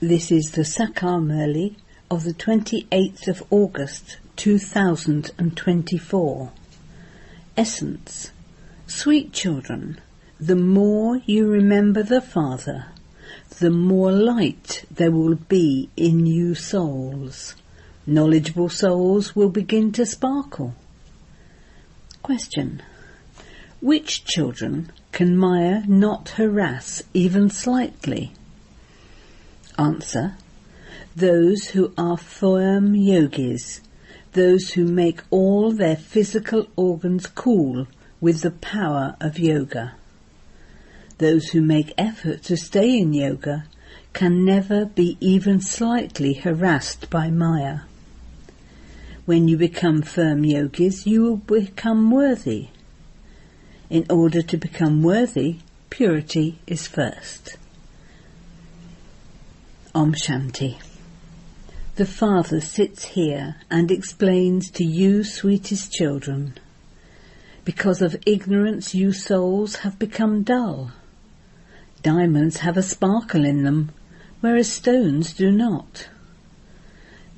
This is the Sakar Murli of the 28th of August 2024. Essence. Sweet children, the more you remember the Father, the more light there will be in you souls. Knowledgeable souls will begin to sparkle. Question. Which children can Maya not harass even slightly? Answer. Those who are firm yogis, those who make all their physical organs cool with the power of yoga. Those who make effort to stay in yoga can never be even slightly harassed by Maya. When you become firm yogis, you will become worthy. In order to become worthy, purity is first. Om Shanti. The Father sits here and explains to you, sweetest children. Because of ignorance, you souls have become dull. Diamonds have a sparkle in them, whereas stones do not.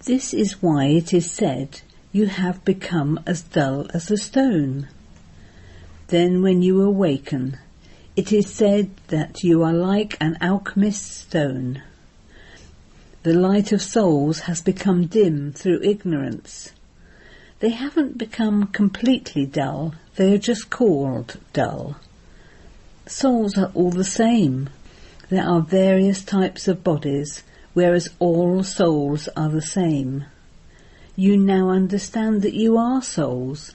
This is why it is said, you have become as dull as a stone. Then when you awaken, it is said that you are like an alchemist's stone. The light of souls has become dim through ignorance. They haven't become completely dull, they are just called dull. Souls are all the same. There are various types of bodies, whereas all souls are the same. You now understand that you are souls,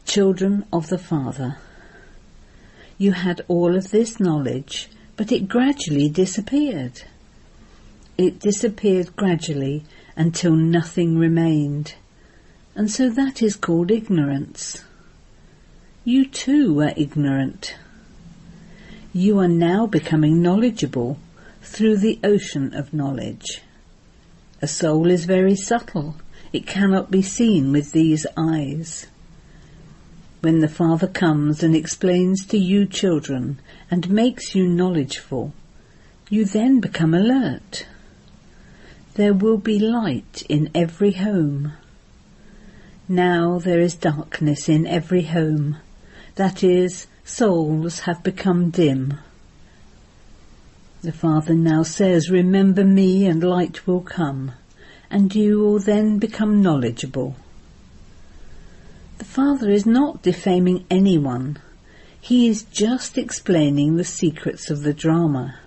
children of the Father. You had all of this knowledge, but it gradually disappeared. It disappeared gradually until nothing remained, and so that is called ignorance. You too were ignorant. You are now becoming knowledgeable through the ocean of knowledge. A soul is very subtle. It cannot be seen with these eyes. When the Father comes and explains to you children and makes you knowledgeful, you then become alert. There will be light in every home. Now there is darkness in every home. That is, souls have become dim. The Father now says, remember me and light will come, and you will then become knowledgeable. The Father is not defaming anyone. He is just explaining the secrets of the drama.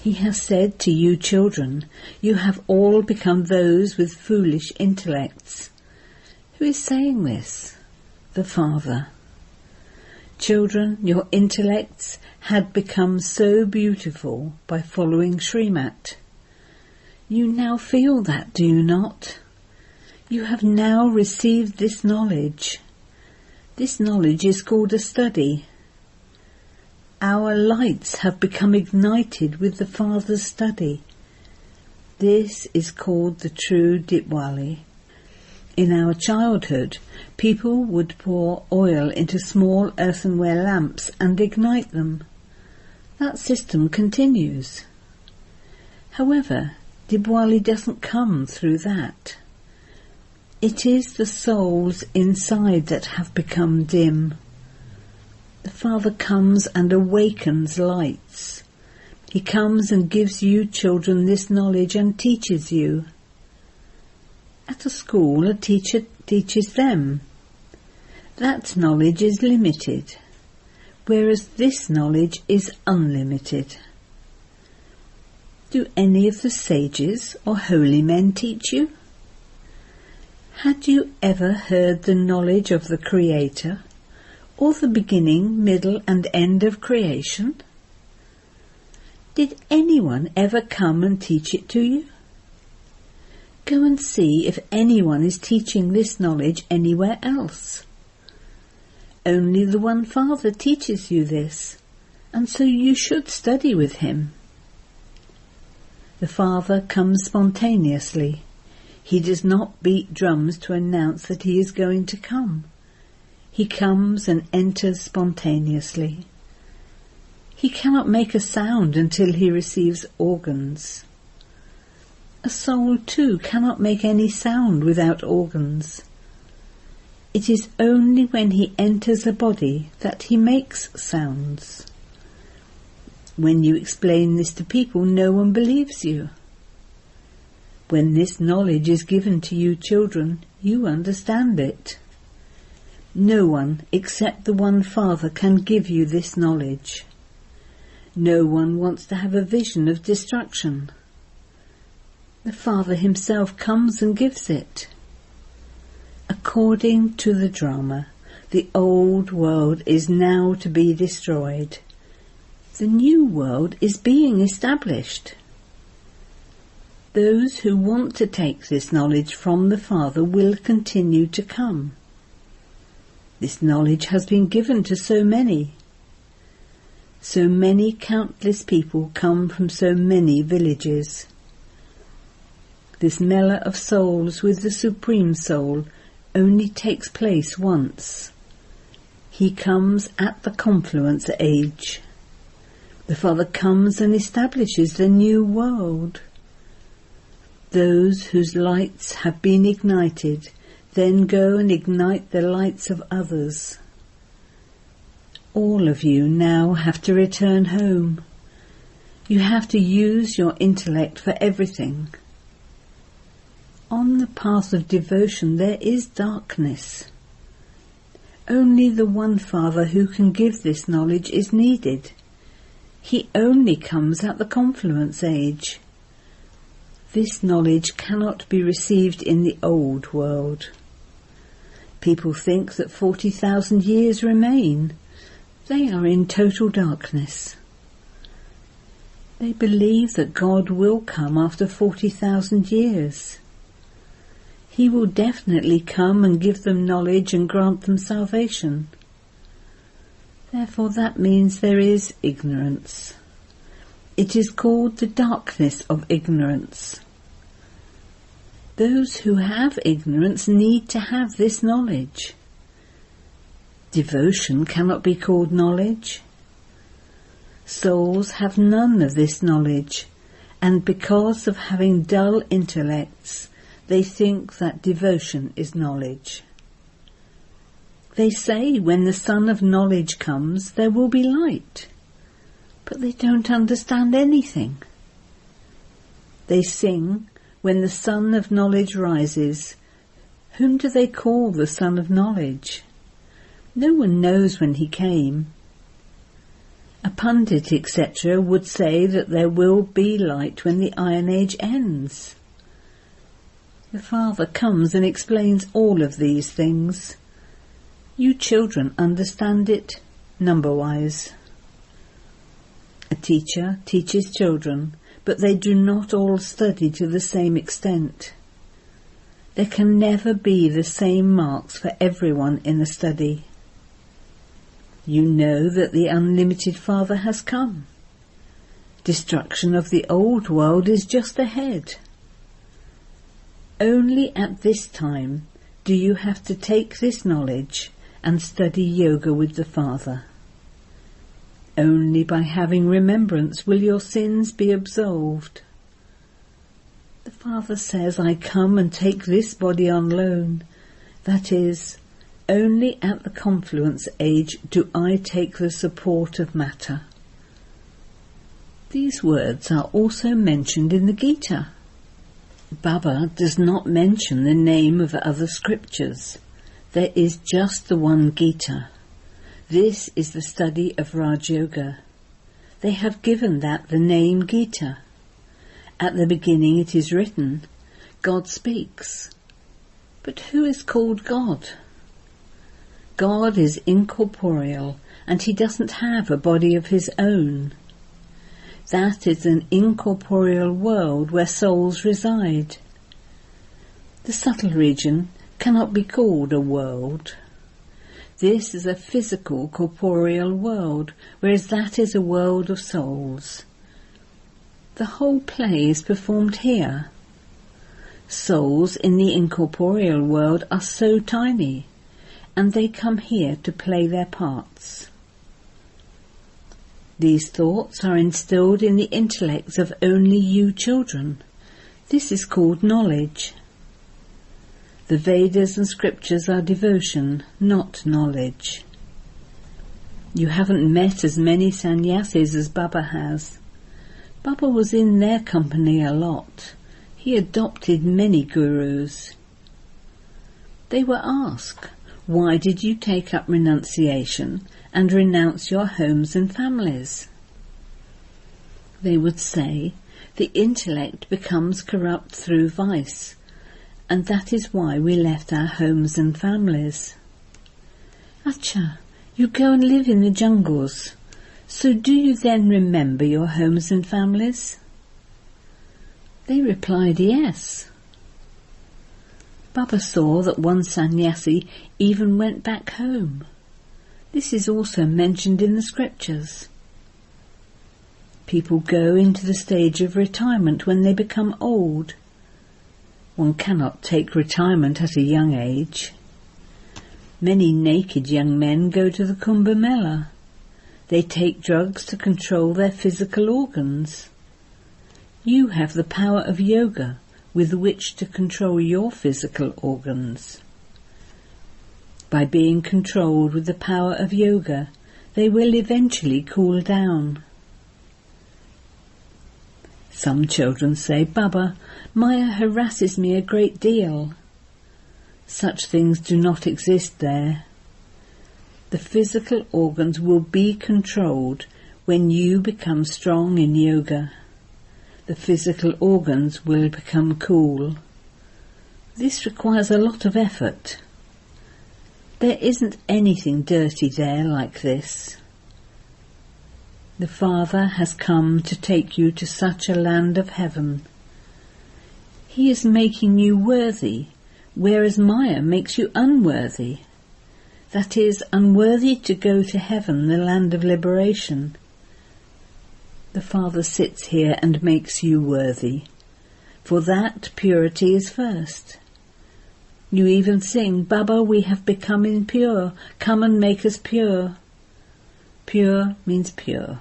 He has said to you children, you have all become those with foolish intellects. Who is saying this? The Father. Children, your intellects had become so beautiful by following Srimat. You now feel that, do you not? You have now received this knowledge. This knowledge is called a study. Our lights have become ignited with the Father's study. This is called the true Diwali. In our childhood, people would pour oil into small earthenware lamps and ignite them. That system continues. However, Diwali doesn't come through that. It is the souls inside that have become dim. The Father comes and awakens lights. He comes and gives you children this knowledge and teaches you. At a school, a teacher teaches them. That knowledge is limited, whereas this knowledge is unlimited. Do any of the sages or holy men teach you? Had you ever heard the knowledge of the Creator, or the beginning, middle and end of creation? Did anyone ever come and teach it to you? Go and see if anyone is teaching this knowledge anywhere else. Only the One Father teaches you this, and so you should study with him. The Father comes spontaneously. He does not beat drums to announce that he is going to come. He comes and enters spontaneously. He cannot make a sound until he receives organs. A soul too cannot make any sound without organs. It is only when he enters a body that he makes sounds. When you explain this to people, no one believes you. When this knowledge is given to you children, you understand it. No one except the one Father can give you this knowledge. No one wants to have a vision of destruction. The Father himself comes and gives it. According to the drama, the old world is now to be destroyed. The new world is being established. Those who want to take this knowledge from the Father will continue to come. This knowledge has been given to so many. So many countless people come from so many villages. This mela of souls with the Supreme Soul only takes place once. He comes at the confluence age. The Father comes and establishes the new world. Those whose lights have been ignited then go and ignite the lights of others. All of you now have to return home. You have to use your intellect for everything. On the path of devotion there is darkness. Only the one Father who can give this knowledge is needed. He only comes at the confluence age. This knowledge cannot be received in the old world. People think that 40,000 years remain. They are in total darkness. They believe that God will come after 40,000 years. He will definitely come and give them knowledge and grant them salvation. Therefore that means there is ignorance. It is called the darkness of ignorance. Those who have ignorance need to have this knowledge. Devotion cannot be called knowledge. Souls have none of this knowledge, and because of having dull intellects, they think that devotion is knowledge. They say when the Son of Knowledge comes, there will be light, but they don't understand anything. They sing, when the Son of Knowledge rises, whom do they call the Son of Knowledge? No one knows when he came. A pundit, etc., would say that there will be light when the Iron Age ends. The Father comes and explains all of these things. You children understand it number-wise. A teacher teaches children, but they do not all study to the same extent. There can never be the same marks for everyone in the study. You know that the unlimited Father has come. Destruction of the old world is just ahead. Only at this time do you have to take this knowledge and study yoga with the Father. Only by having remembrance will your sins be absolved. The Father says, I come and take this body on loan. That is, only at the confluence age do I take the support of matter. These words are also mentioned in the Gita. Baba does not mention the name of other scriptures. There is just the one Gita. This is the study of Raj Yoga. They have given that the name Gita. At the beginning it is written, God speaks. But who is called God? God is incorporeal, and he doesn't have a body of his own. That is an incorporeal world where souls reside. The subtle region cannot be called a world. This is a physical, corporeal world, whereas that is a world of souls. The whole play is performed here. Souls in the incorporeal world are so tiny, and they come here to play their parts. These thoughts are instilled in the intellects of only you children. This is called knowledge. The Vedas and scriptures are devotion, not knowledge. You haven't met as many sannyasis as Baba has. Baba was in their company a lot. He adopted many gurus. They were asked, why did you take up renunciation and renounce your homes and families? They would say, the intellect becomes corrupt through vice, and that is why we left our homes and families. Acha, you go and live in the jungles, so do you then remember your homes and families? They replied yes. Baba saw that one sannyasi even went back home. This is also mentioned in the scriptures. People go into the stage of retirement when they become old. One cannot take retirement at a young age. Many naked young men go to the Kumbh Mela. They take drugs to control their physical organs. You have the power of yoga with which to control your physical organs. By being controlled with the power of yoga, they will eventually cool down. Some children say, Baba, Maya harasses me a great deal. Such things do not exist there. The physical organs will be controlled when you become strong in yoga. The physical organs will become cool. This requires a lot of effort. There isn't anything dirty there like this. The Father has come to take you to such a land of heaven. He is making you worthy, whereas Maya makes you unworthy. That is, unworthy to go to heaven, the land of liberation. The Father sits here and makes you worthy. For that, purity is first. You even sing, Baba, we have become impure. Come and make us pure. Pure means pure.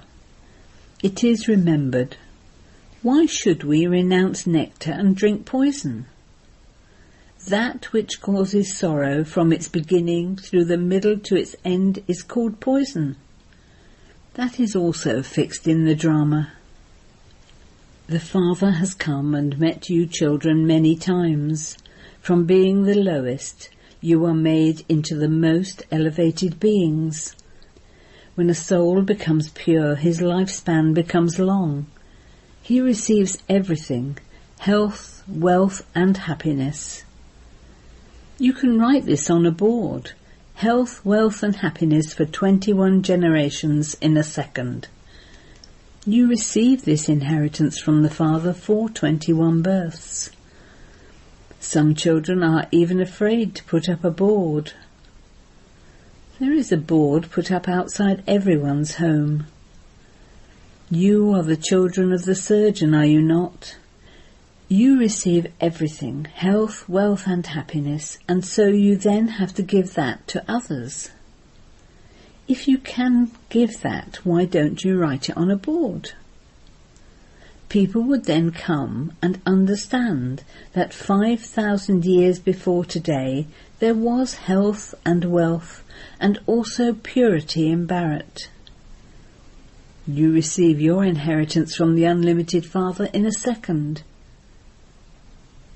It is remembered. Why should we renounce nectar and drink poison? That which causes sorrow from its beginning through the middle to its end is called poison. That is also fixed in the drama. The Father has come and met you children many times. From being the lowest, you are made into the most elevated beings. When a soul becomes pure, his lifespan becomes long. He receives everything, health, wealth and happiness. You can write this on a board. Health, wealth and happiness for 21 generations in a second. You receive this inheritance from the Father for 21 births. Some children are even afraid to put up a board. There is a board put up outside everyone's home. You are the children of the surgeon, are you not? You receive everything, health, wealth and happiness, and so you then have to give that to others. If you can give that, why don't you write it on a board? People would then come and understand that 5,000 years before today there was health and wealth and also purity in Bharat. You receive your inheritance from the unlimited Father in a second.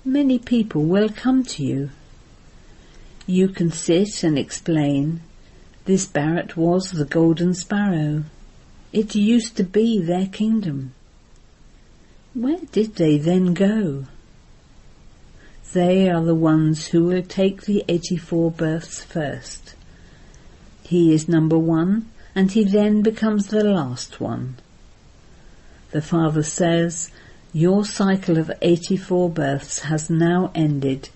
Many people will come to you. You can sit and explain, this Bharat was the golden sparrow. It used to be their kingdom. Where did they then go? They are the ones who will take the 84 births first. He is number 1, and he then becomes the last one. The Father says, your cycle of 84 births has now ended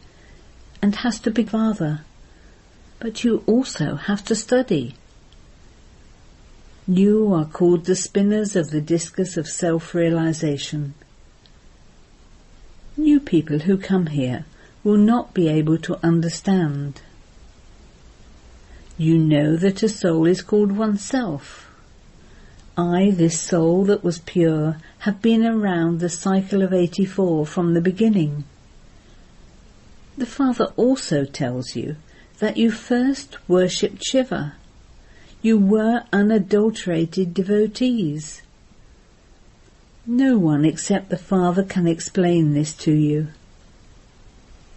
and has to be Father, but you also have to study. You are called the spinners of the discus of self-realization. New people who come here will not be able to understand. You know that a soul is called oneself. I, this soul that was pure, have been around the cycle of 84 from the beginning. The Father also tells you that you first worshipped Shiva. You were unadulterated devotees. No one except the Father can explain this to you.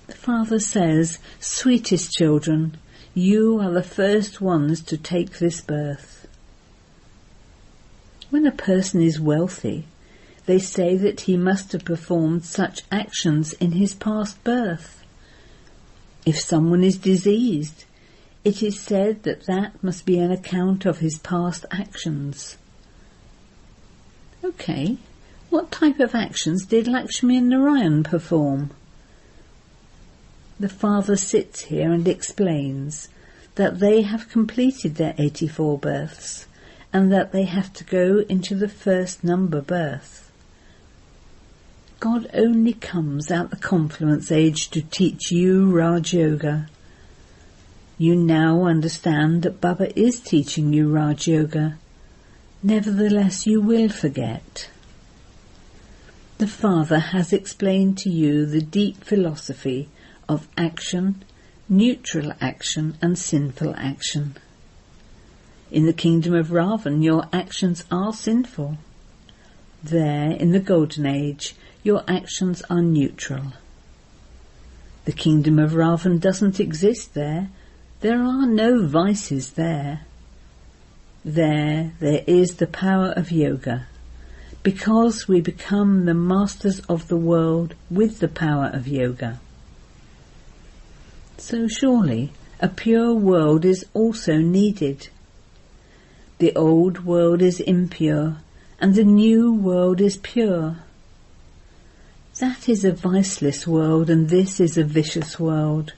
The Father says, "Sweetest children, you are the first ones to take this birth." When a person is wealthy, they say that he must have performed such actions in his past birth. If someone is diseased, it is said that that must be an account of his past actions. Okay, what type of actions did Lakshmi and Narayan perform? The Father sits here and explains that they have completed their 84 births and that they have to go into the first number birth. God only comes at the confluence age to teach you Raj Yoga. You now understand that Baba is teaching you Raj Yoga. Nevertheless, you will forget. The Father has explained to you the deep philosophy of action, neutral action and sinful action. In the kingdom of Ravan, your actions are sinful. There, in the Golden Age, your actions are neutral. The kingdom of Ravan doesn't exist there. There are no vices there. There is the power of yoga, because we become the masters of the world with the power of yoga. So surely a pure world is also needed. The old world is impure and the new world is pure. That is a viceless world and this is a vicious world.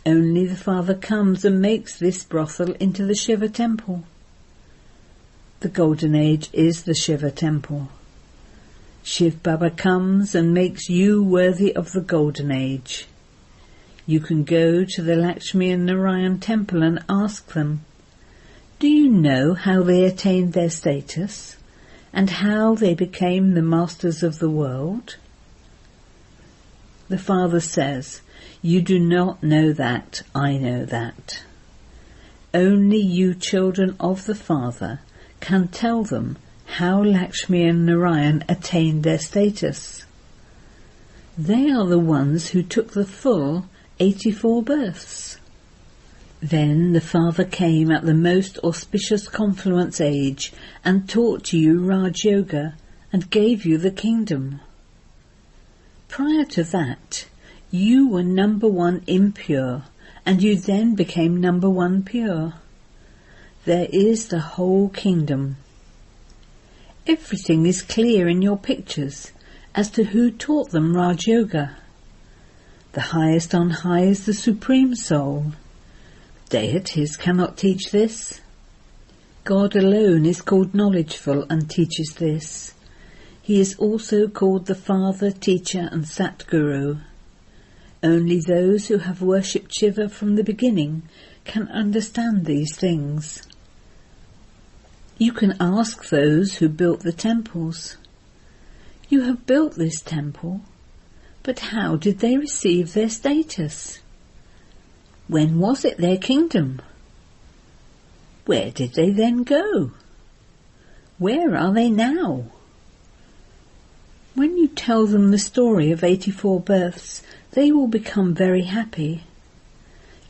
Only the Father comes and makes this brothel into the Shiva temple. The Golden Age is the Shiva temple. Shiv Baba comes and makes you worthy of the Golden Age. You can go to the Lakshmi and Narayan temple and ask them, do you know how they attained their status and how they became the masters of the world? The Father says, you do not know that, I know that. Only you children of the Father can tell them how Lakshmi and Narayan attained their status. They are the ones who took the full 84 births. Then the Father came at the most auspicious confluence age and taught to you Raj Yoga and gave you the kingdom. Prior to that, you were number 1 impure and you then became number 1 pure. There is the whole kingdom. Everything is clear in your pictures as to who taught them Raj Yoga. The highest on high is the Supreme Soul. Deities cannot teach this. God alone is called knowledgeful and teaches this. He is also called the Father, Teacher and Satguru. Only those who have worshipped Shiva from the beginning can understand these things. You can ask those who built the temples. You have built this temple. But how did they receive their status? When was it their kingdom? Where did they then go? Where are they now? When you tell them the story of 84 births, they will become very happy.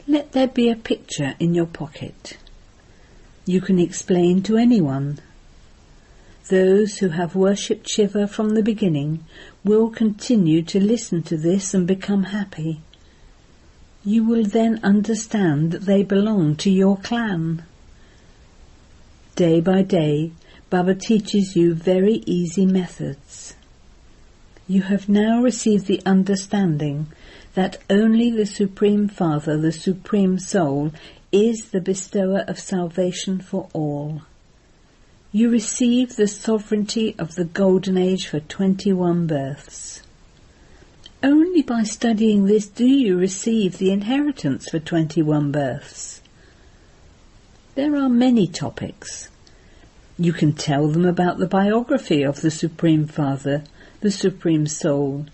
Let there be a picture in your pocket. You can explain to anyone. Those who have worshipped Shiva from the beginning will continue to listen to this and become happy. You will then understand that they belong to your clan. Day by day, Baba teaches you very easy methods. You have now received the understanding that only the Supreme Father, the Supreme Soul, is the bestower of salvation for all. You receive the sovereignty of the Golden Age for 21 births. Only by studying this do you receive the inheritance for 21 births. There are many topics. You can tell them about the biography of the Supreme Father, the Supreme Soul,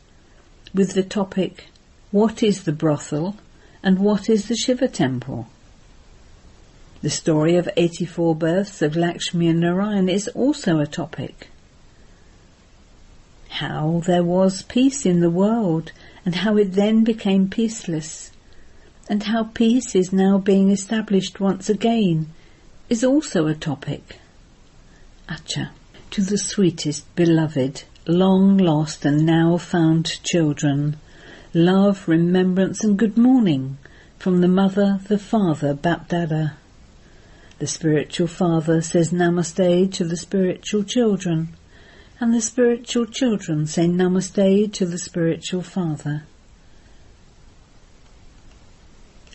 with the topic, what is the brothel and what is the Shiva temple? The story of 84 births of Lakshmi and Narayan is also a topic. How there was peace in the world and how it then became peaceless, and how peace is now being established once again, is also a topic. Acha, to the sweetest, beloved, long lost and now found children, love, remembrance and good morning from the Mother, the Father, Bapdada. The spiritual father says Namaste to the spiritual children, and the spiritual children say Namaste to the spiritual father.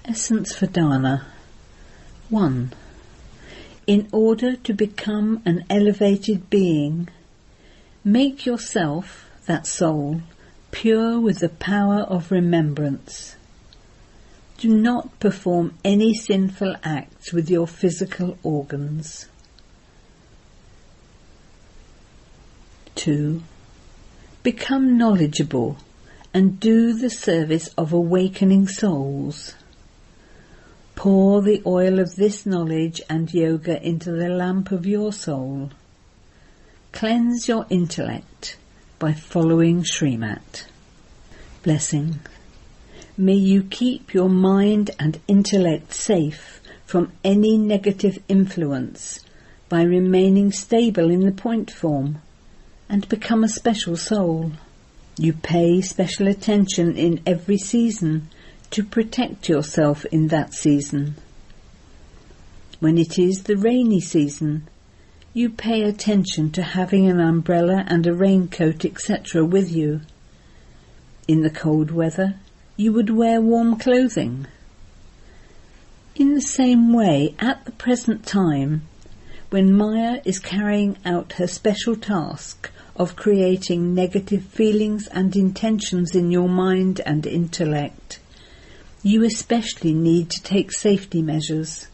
Essence for Dana. 1. In order to become an elevated being, make yourself, that soul, pure with the power of remembrance. Do not perform any sinful acts with your physical organs. 2. Become knowledgeable and do the service of awakening souls. Pour the oil of this knowledge and yoga into the lamp of your soul. Cleanse your intellect by following Srimat. Blessing. May you keep your mind and intellect safe from any negative influence by remaining stable in the point form and become a special soul. You pay special attention in every season to protect yourself in that season. When it is the rainy season, you pay attention to having an umbrella and a raincoat, etc. with you. In the cold weather, you would wear warm clothing. In the same way, at the present time, when Maya is carrying out her special task of creating negative feelings and intentions in your mind and intellect, you especially need to take safety measures.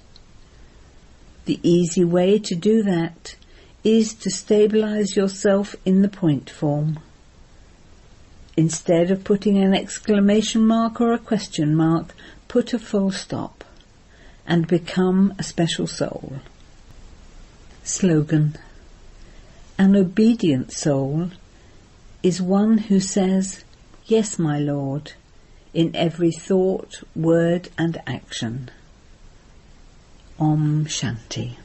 The easy way to do that is to stabilize yourself in the point form. Instead of putting an exclamation mark or a question mark, put a full stop and become a special soul. Slogan. An obedient soul is one who says, "Yes, my Lord," in every thought, word and action. Om Shanti.